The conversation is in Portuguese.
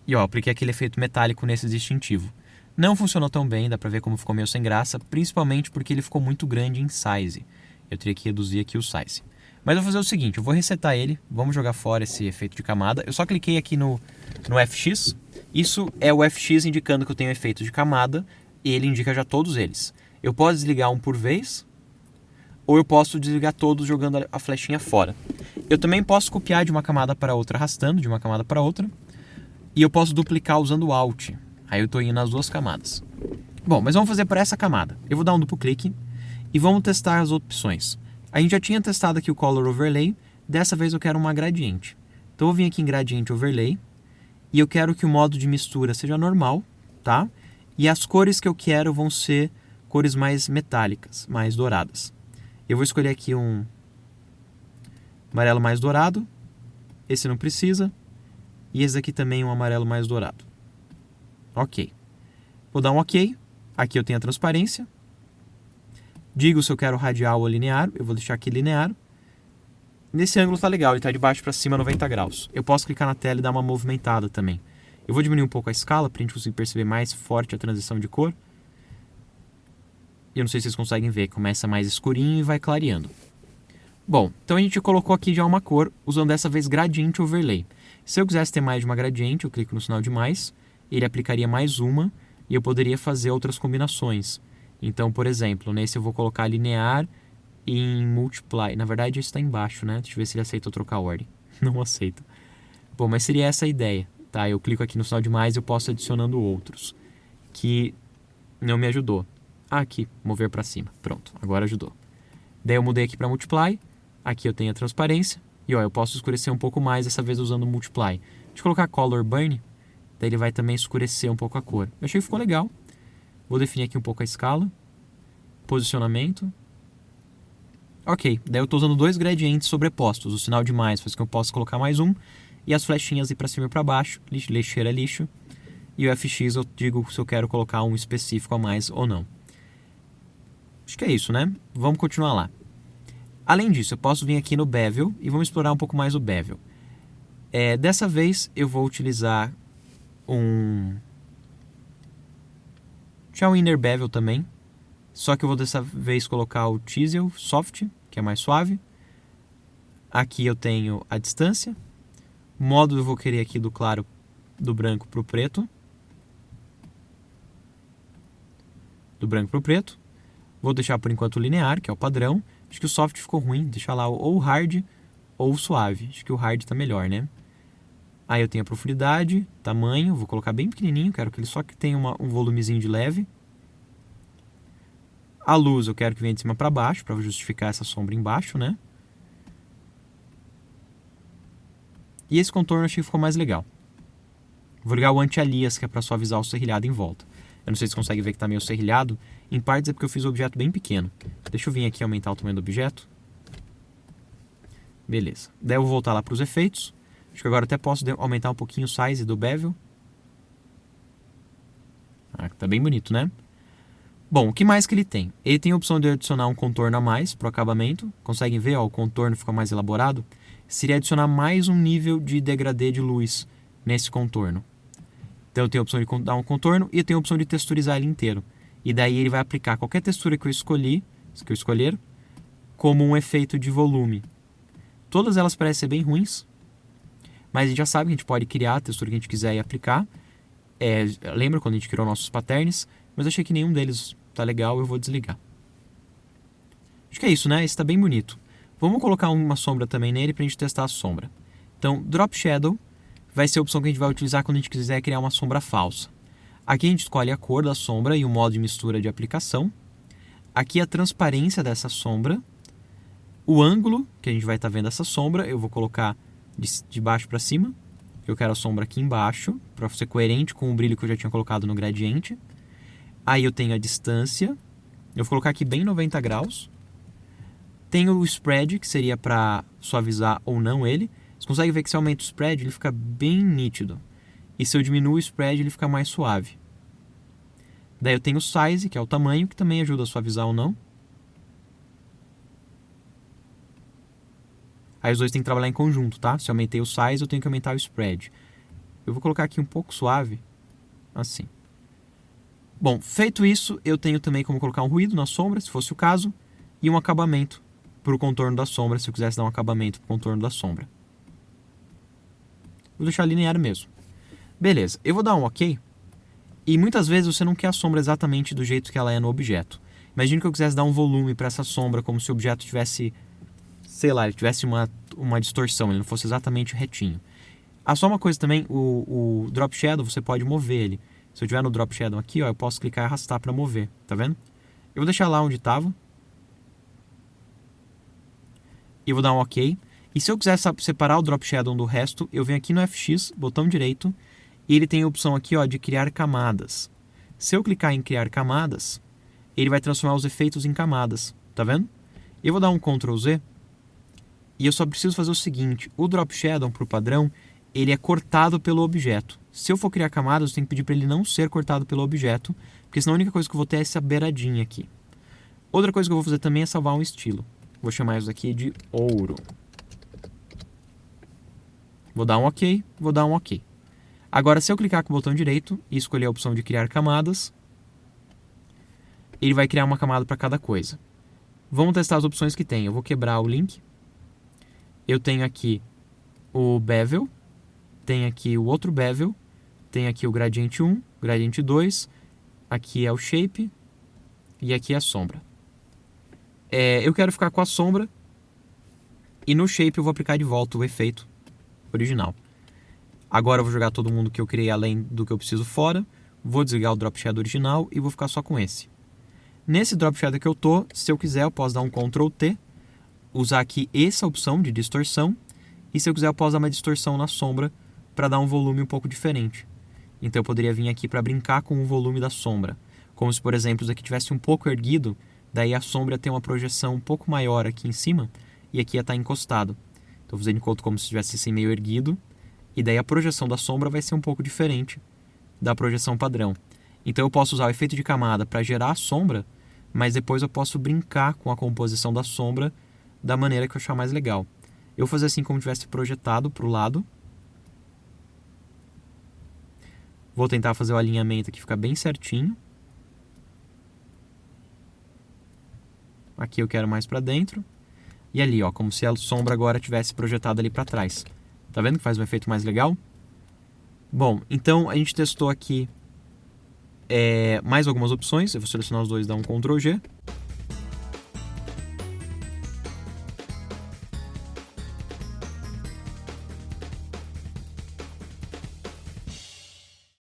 E ó, apliquei aquele efeito metálico nesse distintivo. Não funcionou tão bem, dá pra ver como ficou meio sem graça, principalmente porque ele ficou muito grande em size. Eu teria que reduzir aqui o size. Mas eu vou fazer o seguinte, eu vou resetar ele, vamos jogar fora esse efeito de camada. Eu só cliquei aqui no FX, isso é o FX indicando que eu tenho efeito de camada, e ele indica já todos eles. Eu posso desligar um por vez, ou eu posso desligar todos jogando a flechinha fora. Eu também posso copiar de uma camada para outra, arrastando de uma camada para outra, e eu posso duplicar usando o Alt. Aí eu estou indo nas duas camadas. Bom, mas vamos fazer para essa camada. Eu vou dar um duplo clique e vamos testar as opções. A gente já tinha testado aqui o Color Overlay, dessa vez eu quero uma gradiente. Então eu vou vir aqui em Gradient Overlay e eu quero que o modo de mistura seja normal, tá? E as cores que eu quero vão ser cores mais metálicas, mais douradas. Eu vou escolher aqui um amarelo mais dourado, esse não precisa, e esse aqui também um amarelo mais dourado. Ok. Vou dar um ok. Aqui eu tenho a transparência. Digo se eu quero radial ou linear. Eu vou deixar aqui linear. Nesse ângulo tá legal. Ele tá de baixo para cima 90 graus. Eu posso clicar na tela e dar uma movimentada também. Eu vou diminuir um pouco a escala para a gente conseguir perceber mais forte a transição de cor. E eu não sei se vocês conseguem ver. Começa mais escurinho e vai clareando. Bom, então a gente colocou aqui já uma cor, usando dessa vez Gradient Overlay. Se eu quisesse ter mais de uma gradiente, eu clico no sinal de mais. Ele aplicaria mais uma e eu poderia fazer outras combinações. Então, por exemplo, nesse eu vou colocar linear em multiply. Na verdade, isso está embaixo, né? Deixa eu ver se ele aceita eu trocar a ordem. Não aceita. Bom, mas seria essa a ideia, tá? Eu clico aqui no sinal de mais e eu posso ir adicionando outros, que não me ajudou. Ah, aqui, mover para cima. Pronto, agora ajudou. Daí eu mudei aqui para multiply. Aqui eu tenho a transparência. E ó, eu posso escurecer um pouco mais, dessa vez usando o multiply. Deixa eu colocar color burn. Daí ele vai também escurecer um pouco a cor. Eu achei que ficou legal. Vou definir aqui um pouco a escala. Posicionamento. Ok, daí eu estou usando dois gradientes sobrepostos. O sinal de mais faz com que eu possa colocar mais um. E as flechinhas ir para cima e para baixo. Lixeira, lixo. E o FX eu digo se eu quero colocar um específico a mais ou não. Acho que é isso, né? Vamos continuar lá. Além disso, eu posso vir aqui no Bevel e vamos explorar um pouco mais o Bevel. Dessa vez eu vou utilizar tinha um Inner Bevel também, só que eu vou dessa vez colocar o Chisel Soft, que é mais suave. Aqui eu tenho a distância. Modo eu vou querer aqui do claro, do branco para o preto. Do branco para o preto. Vou deixar por enquanto linear, que é o padrão. Acho que o soft ficou ruim, deixa lá ou hard ou suave. Acho que o hard está melhor, né? Aí eu tenho a profundidade, tamanho, vou colocar bem pequenininho, quero que ele só que tenha um volumezinho de leve. A luz eu quero que venha de cima para baixo, para justificar essa sombra embaixo, né? E esse contorno eu achei que ficou mais legal. Vou ligar o anti-alias, que é para suavizar o serrilhado em volta. Eu não sei se vocês conseguem ver que está meio serrilhado. Em partes é porque eu fiz o objeto bem pequeno. Deixa eu vir aqui e aumentar o tamanho do objeto. Beleza. Daí eu vou voltar lá para os efeitos. Acho que agora até posso aumentar um pouquinho o size do bevel. Tá bem bonito, né? Bom, o que mais que ele tem? Ele tem a opção de adicionar um contorno a mais para o acabamento. Conseguem ver? Ó, o contorno fica mais elaborado. Seria adicionar mais um nível de degradê de luz nesse contorno. Então eu tenho a opção de dar um contorno e eu tenho a opção de texturizar ele inteiro. E daí ele vai aplicar qualquer textura que eu escolher, como um efeito de volume. Todas elas parecem ser bem ruins, mas a gente já sabe que a gente pode criar a textura que a gente quiser e aplicar. Lembra quando a gente criou nossos patterns? Mas eu achei que nenhum deles tá legal, eu vou desligar. Acho que é isso, né? Esse tá bem bonito. Vamos colocar uma sombra também nele pra gente testar a sombra. Então, Drop Shadow vai ser a opção que a gente vai utilizar quando a gente quiser criar uma sombra falsa. Aqui a gente escolhe a cor da sombra e o modo de mistura de aplicação. Aqui a transparência dessa sombra. O ângulo que a gente vai estar vendo essa sombra, eu vou colocar de baixo para cima. Eu quero a sombra aqui embaixo, para ser coerente com o brilho que eu já tinha colocado no gradiente. Aí eu tenho a distância. Eu vou colocar aqui bem 90 graus. Tenho o spread, que seria para suavizar ou não ele. Você consegue ver que se eu aumento o spread, ele fica bem nítido. E se eu diminuo o spread, ele fica mais suave. Daí eu tenho o size, que é o tamanho, que também ajuda a suavizar ou não. Aí os dois têm que trabalhar em conjunto, tá? Se eu aumentei o size, eu tenho que aumentar o spread. Eu vou colocar aqui um pouco suave, assim. Bom, feito isso, eu tenho também como colocar um ruído na sombra, se fosse o caso, e um acabamento para o contorno da sombra, se eu quisesse dar um acabamento para o contorno da sombra. Vou deixar linear mesmo. Beleza, eu vou dar um OK. E muitas vezes você não quer a sombra exatamente do jeito que ela é no objeto. Imagina que eu quisesse dar um volume para essa sombra, como se o objeto tivesse, sei lá, ele tivesse uma distorção, ele não fosse exatamente retinho. Ah, só uma coisa também, o Drop Shadow você pode mover ele. Se eu estiver no Drop Shadow aqui, ó, eu posso clicar e arrastar para mover, tá vendo? Eu vou deixar lá onde estava. E vou dar um OK. E se eu quiser separar o Drop Shadow do resto, eu venho aqui no FX, botão direito, e ele tem a opção aqui, ó, de criar camadas. Se eu clicar em criar camadas, ele vai transformar os efeitos em camadas, tá vendo? Eu vou dar um Ctrl Z, e eu só preciso fazer o seguinte, o Drop Shadow pro padrão, ele é cortado pelo objeto. Se eu for criar camadas, eu tenho que pedir para ele não ser cortado pelo objeto, porque senão a única coisa que eu vou ter é essa beiradinha aqui. Outra coisa que eu vou fazer também é salvar um estilo. Vou chamar isso aqui de ouro. Vou dar um OK, vou dar um OK. Agora, se eu clicar com o botão direito e escolher a opção de criar camadas, ele vai criar uma camada para cada coisa. Vamos testar as opções que tem. Eu vou quebrar o link. Eu tenho aqui o bevel, tem aqui o outro bevel, tem aqui o gradiente 1, gradiente 2, aqui é o shape e aqui é a sombra. Eu quero ficar com a sombra e no shape eu vou aplicar de volta o efeito original. Agora eu vou jogar todo mundo que eu criei além do que eu preciso fora, vou desligar o Drop Shadow original e vou ficar só com esse. Nesse Drop Shadow que eu tô, se eu quiser eu posso dar um Ctrl T, usar aqui essa opção de distorção, e se eu quiser eu posso dar uma distorção na sombra para dar um volume um pouco diferente. Então eu poderia vir aqui para brincar com o volume da sombra. Como se, por exemplo, isso aqui tivesse um pouco erguido, daí a sombra tem uma projeção um pouco maior aqui em cima e aqui ia estar encostado. Então vou fazer de conta como se estivesse assim meio erguido, e daí a projeção da sombra vai ser um pouco diferente da projeção padrão. Então eu posso usar o efeito de camada para gerar a sombra, mas depois eu posso brincar com a composição da sombra da maneira que eu achar mais legal. Eu vou fazer assim como tivesse projetado para o lado. Vou tentar fazer o alinhamento aqui ficar bem certinho. Aqui eu quero mais para dentro. E ali, ó, como se a sombra agora tivesse projetada ali para trás. Tá vendo que faz um efeito mais legal? Bom, então a gente testou aqui mais algumas opções. Eu vou selecionar os dois e dar um Ctrl G.